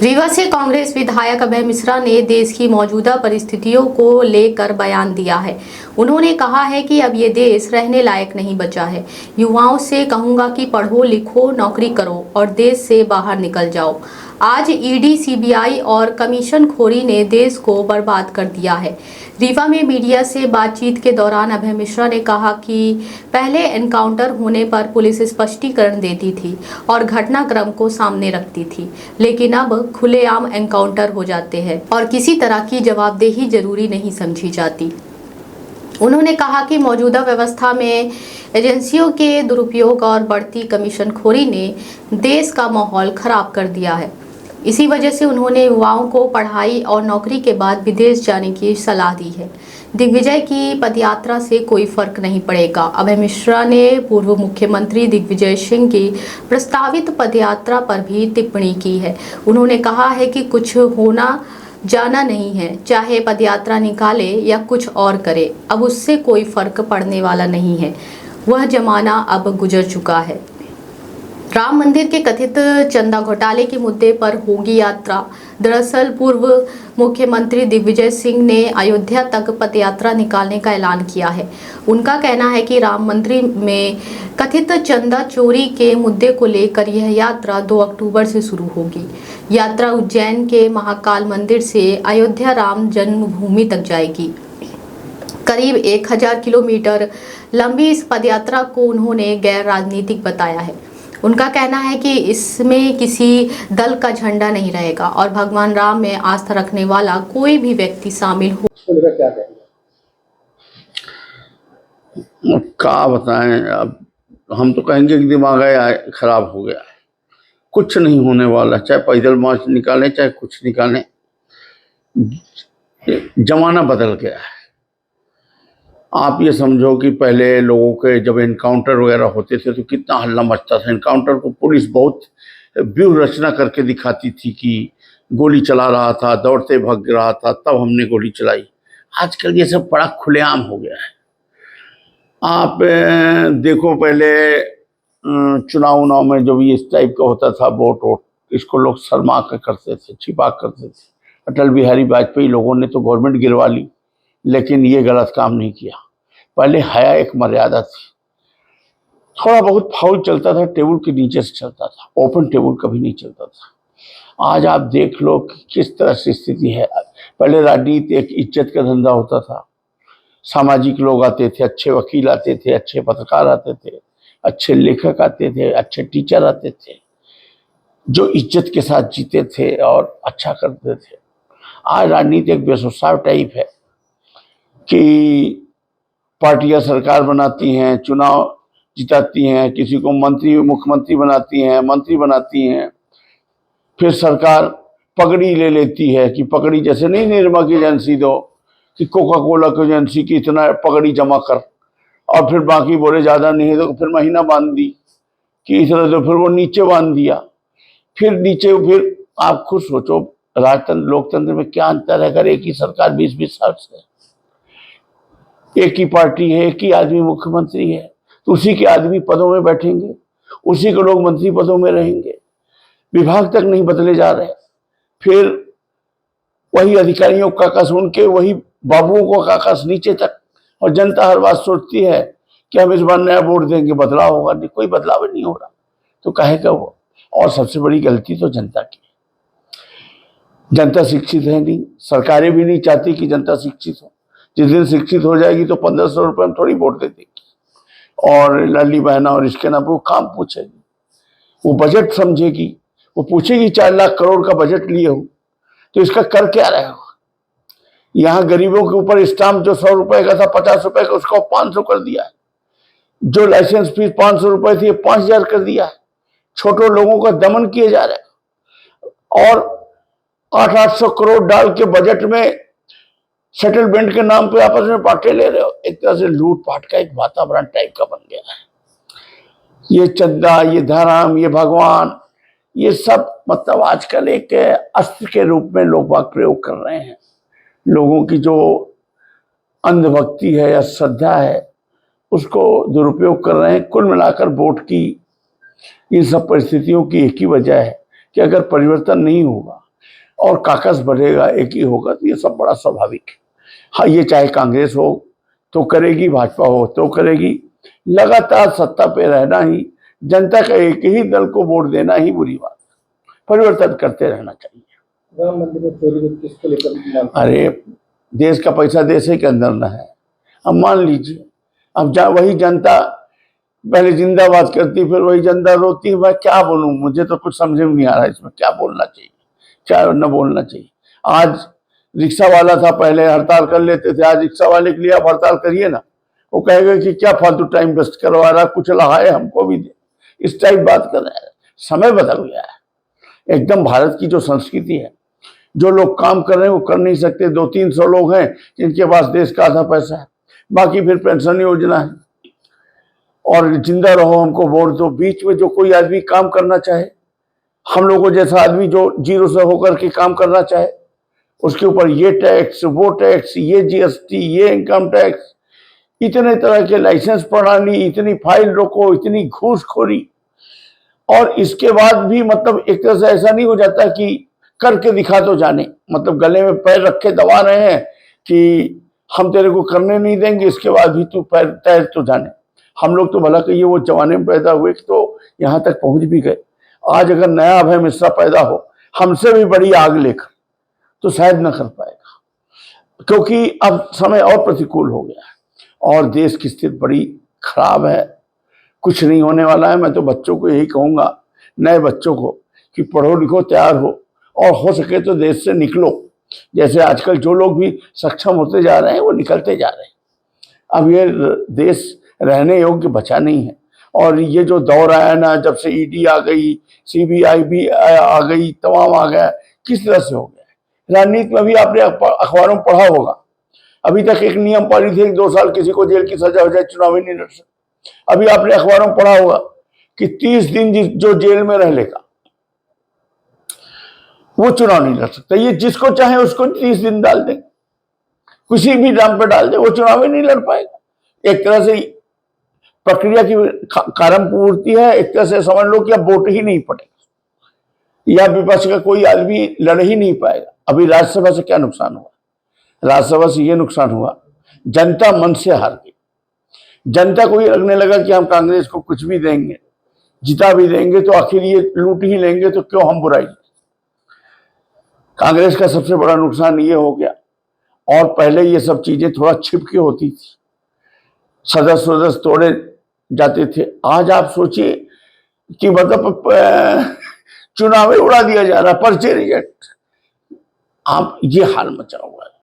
रीवा से कांग्रेस विधायक अभय मिश्रा ने देश की मौजूदा परिस्थितियों को लेकर बयान दिया है। उन्होंने कहा है कि अब ये देश रहने लायक नहीं बचा है। युवाओं से कहूंगा कि पढ़ो लिखो नौकरी करो और देश से बाहर निकल जाओ। आज ईडी, सीबीआई और कमीशन खोरी ने देश को बर्बाद कर दिया है। रीवा में मीडिया से बातचीत के दौरान अभय मिश्रा ने कहा कि पहले एनकाउंटर होने पर पुलिस स्पष्टीकरण देती थी और घटनाक्रम को सामने रखती थी, लेकिन अब खुलेआम एनकाउंटर हो जाते हैं और किसी तरह की जवाबदेही जरूरी नहीं समझी जाती। उन्होंने कहा कि मौजूदा व्यवस्था में एजेंसियों के दुरुपयोग और बढ़ती कमीशनखोरी ने देश का माहौल खराब कर दिया है। इसी वजह से उन्होंने युवाओं को पढ़ाई और नौकरी के बाद विदेश जाने की सलाह दी है। दिग्विजय की पदयात्रा से कोई फर्क नहीं पड़ेगा। अभय मिश्रा ने पूर्व मुख्यमंत्री दिग्विजय सिंह की प्रस्तावित पदयात्रा पर भी टिप्पणी की है। उन्होंने कहा है कि कुछ होना जाना नहीं है, चाहे पदयात्रा निकाले या कुछ और करे, अब उससे कोई फर्क पड़ने वाला नहीं है। वह जमाना अब गुजर चुका है। राम मंदिर के कथित चंदा घोटाले के मुद्दे पर होगी यात्रा। दरअसल पूर्व मुख्यमंत्री दिग्विजय सिंह ने अयोध्या तक पदयात्रा निकालने का ऐलान किया है। उनका कहना है कि राम मंदिर में कथित चंदा चोरी के मुद्दे को लेकर यह यात्रा 2 अक्टूबर से शुरू होगी। यात्रा उज्जैन के महाकाल मंदिर से अयोध्या राम जन्मभूमि तक जाएगी। करीब 1000 किलोमीटर लंबी इस पदयात्रा को उन्होंने गैर राजनीतिक बताया है। उनका कहना है कि इसमें किसी दल का झंडा नहीं रहेगा और भगवान राम में आस्था रखने वाला कोई भी व्यक्ति शामिल हो। क्या बताएं, अब हम तो कहेंगे कि दिमाग खराब हो गया है। कुछ नहीं होने वाला, चाहे पैदल मार्च निकालें चाहे कुछ निकालें, जमाना बदल गया है। आप ये समझो कि पहले लोगों के जब एनकाउंटर वगैरह होते थे तो कितना हल्ला मचता था। एनकाउंटर को पुलिस बहुत व्यूह रचना करके दिखाती थी कि गोली चला रहा था, दौड़ते भाग रहा था, तब हमने गोली चलाई। आजकल ये सब बड़ा खुलेआम हो गया है। आप देखो, पहले चुनाव में जो भी इस टाइप का होता था, वोट इसको लोग शर्मा कर करते थे, छिपा करते थे। अटल बिहारी वाजपेयी लोगों ने तो गवर्नमेंट गिरवा ली, लेकिन ये गलत काम नहीं किया। पहले हया एक मर्यादा थी। थोड़ा बहुत फाउल चलता था, टेबल के नीचे से चलता था, ओपन टेबल कभी नहीं चलता था। आज आप देख लो कि किस तरह से स्थिति है। पहले राजनीति एक इज्जत का धंधा होता था। सामाजिक लोग आते थे, अच्छे वकील आते थे, अच्छे पत्रकार आते थे, अच्छे लेखक आते थे, अच्छे टीचर आते थे, जो इज्जत के साथ जीते थे और अच्छा करते थे। आज राजनीति एक बेसुसाव टाइप है कि पार्टियां सरकार बनाती हैं, चुनाव जिताती हैं, किसी को मंत्री मुख्यमंत्री बनाती हैं, मंत्री बनाती हैं, फिर सरकार पगड़ी ले लेती है कि पगड़ी जैसे नहीं निरमा की एजेंसी दो कि कोका कोला की एजेंसी की इतना पगड़ी जमा कर, और फिर बाकी बोले ज़्यादा नहीं है तो फिर महीना बांध दी कि इतना, तो फिर वो नीचे बांध दिया। फिर आप खुद सोचो, राजतंत्र लोकतंत्र में क्या अंतर है अगर एक ही सरकार 20-20 साल से, एक ही पार्टी है, एक ही आदमी मुख्यमंत्री है, तो उसी के आदमी पदों में बैठेंगे, उसी के लोग मंत्री पदों में रहेंगे, विभाग तक नहीं बदले जा रहे। फिर वही अधिकारियों का कस उनके, वही बाबुओं को काकस नीचे तक, और जनता हर बात सोचती है कि हम इस बार नया वोट देंगे, बदलाव होगा। नहीं, कोई बदलाव नहीं हो रहा, तो कहेगा वो। और सबसे बड़ी गलती तो जनता की, जनता शिक्षित है नहीं, सरकारें भी नहीं चाहती कि जनता शिक्षित हो। जिस दिन शिक्षित हो जाएगी तो 1500 रुपये में थोड़ी वोट दे देगी और लाली बहना और इसके नाम पर वो काम पूछेगी, वो बजट समझेगी, वो पूछेगी 4 लाख करोड़ का बजट लिए हो तो इसका कर क्या रहे हो। यहाँ गरीबों के ऊपर स्टाम्प जो 100 रुपए का था, 50 रुपए का, उसको 500 कर दिया है। जो लाइसेंस फीस 500 रुपए थी 5000 कर दिया है। छोटे लोगों का दमन किए जा रहे हैं और 800 करोड़ डाल के बजट में सेटलमेंट के नाम पे आपस में बांटे ले रहे हो। एक तरह से लूटपाट का एक वातावरण टाइप का बन गया है। ये चंदा, ये धर्म, ये भगवान, ये सब मतलब आजकल एक अस्त्र के रूप में लोग बाग प्रयोग कर रहे हैं। लोगों की जो अंधभक्ति है या श्रद्धा है उसको दुरुपयोग कर रहे हैं। कुल मिलाकर वोट की इन सब परिस्थितियों की एक ही वजह है कि अगर परिवर्तन नहीं होगा और काकस बढ़ेगा, एक ही होगा, तो ये सब बड़ा स्वाभाविक है। हाँ, ये चाहे कांग्रेस हो तो करेगी, भाजपा हो तो करेगी, लगातार सत्ता पे रहना ही, जनता का एक ही दल को वोट देना ही बुरी बात है। परिवर्तन करते रहना चाहिए। राम मंदिर में चोरी किसको लेकर? अरे, देश का पैसा देश के अंदर न है। अब मान लीजिए, अब वही जनता पहले जिंदाबाद करती, फिर वही जनता रोती। मैं क्या बोलूं, मुझे तो कुछ समझ में नहीं आ रहा है इसमें क्या बोलना चाहिए, क्या न बोलना चाहिए। आज रिक्शा वाला था, पहले हड़ताल कर लेते थे, आज रिक्शा वाले के लिए आप हड़ताल करिए ना, वो कहेगा कि क्या फालतू टाइम वेस्ट करवा रहा, कुछ लहाए हमको भी दे, इस टाइप बात कर रहे हैं। समय बदल गया है एकदम। भारत की जो संस्कृति है, जो लोग काम कर रहे हैं वो कर नहीं सकते। 200-300 लोग हैं जिनके पास देश का आधा पैसा है, बाकी फिर पेंशन योजना है और जिंदा रहो हमको वोट दो। बीच में जो कोई आदमी काम करना चाहे, हम लोगों जैसा आदमी जो जीरो से होकर के काम करना चाहे, उसके ऊपर ये टैक्स, वो टैक्स, ये जीएसटी, ये इनकम टैक्स, इतने तरह के लाइसेंस प्रणाली, इतनी फाइल रोको, इतनी घूसखोरी। और इसके बाद भी मतलब एक तरह से ऐसा नहीं हो जाता कि करके दिखा तो जाने, मतलब गले में पैर रख के दबा रहे हैं कि हम तेरे को करने नहीं देंगे, इसके बाद भी तू पैर तैर तो जाने। हम लोग तो भला कहिए वो जमाने में पैदा हुए तो यहाँ तक पहुंच भी गए। आज अगर नया अभय मिश्रा पैदा हो हमसे भी बड़ी आग लेकर, तो शायद न कर पाएगा, क्योंकि अब समय और प्रतिकूल हो गया है और देश की स्थिति बड़ी खराब है। कुछ नहीं होने वाला है। मैं तो बच्चों को यही कहूंगा, नए बच्चों को, कि पढ़ो लिखो, तैयार हो और हो सके तो देश से निकलो। जैसे आजकल जो लोग भी सक्षम होते जा रहे हैं वो निकलते जा रहे हैं। अब ये देश रहने योग्य बचा नहीं है। और ये जो दौर आया ना, जब से ईडी आ गई, सीबीआई भी आ गई, तमाम आ गया, किस तरह से हो गया। राजनीति में भी आपने अखबारों में पढ़ा होगा, अभी तक एक नियम पारित है 2 साल किसी को जेल की सजा हो जाए, चुनाव ही नहीं लड़ सकता। अभी आपने अखबारों में पढ़ा होगा कि 30 दिन जो जेल में रह लेगा वो चुनाव नहीं लड़ सकता। ये जिसको चाहे उसको 30 दिन डाल दे, किसी भी नाम पर डाल दे, वो चुनाव ही नहीं लड़ पाएगा। एक तरह से प्रक्रिया की कारण पूर्ति है। एक तरह से समझ लो कि अब वोट ही नहीं पड़ेगा या विपक्ष का कोई आदमी लड़ ही नहीं पाएगा। अभी राज्यसभा से क्या नुकसान हुआ? राज्यसभा से ये नुकसान हुआ, जनता मन से हार गई। जनता को ये लगने लगा कि हम कांग्रेस को कुछ भी देंगे, जिता भी देंगे तो आखिर ये लूट ही लेंगे, तो क्यों हम बुराई। कांग्रेस का सबसे बड़ा नुकसान ये हो गया। और पहले ये सब चीजें थोड़ा छिप के होती थी, सदस्य तोड़े जाते थे। आज आप सोचिए कि मतलब चुनाव उड़ा दिया जा रहा, पर्चे रिजेक्ट। आप ये हाल मचा हुआ है।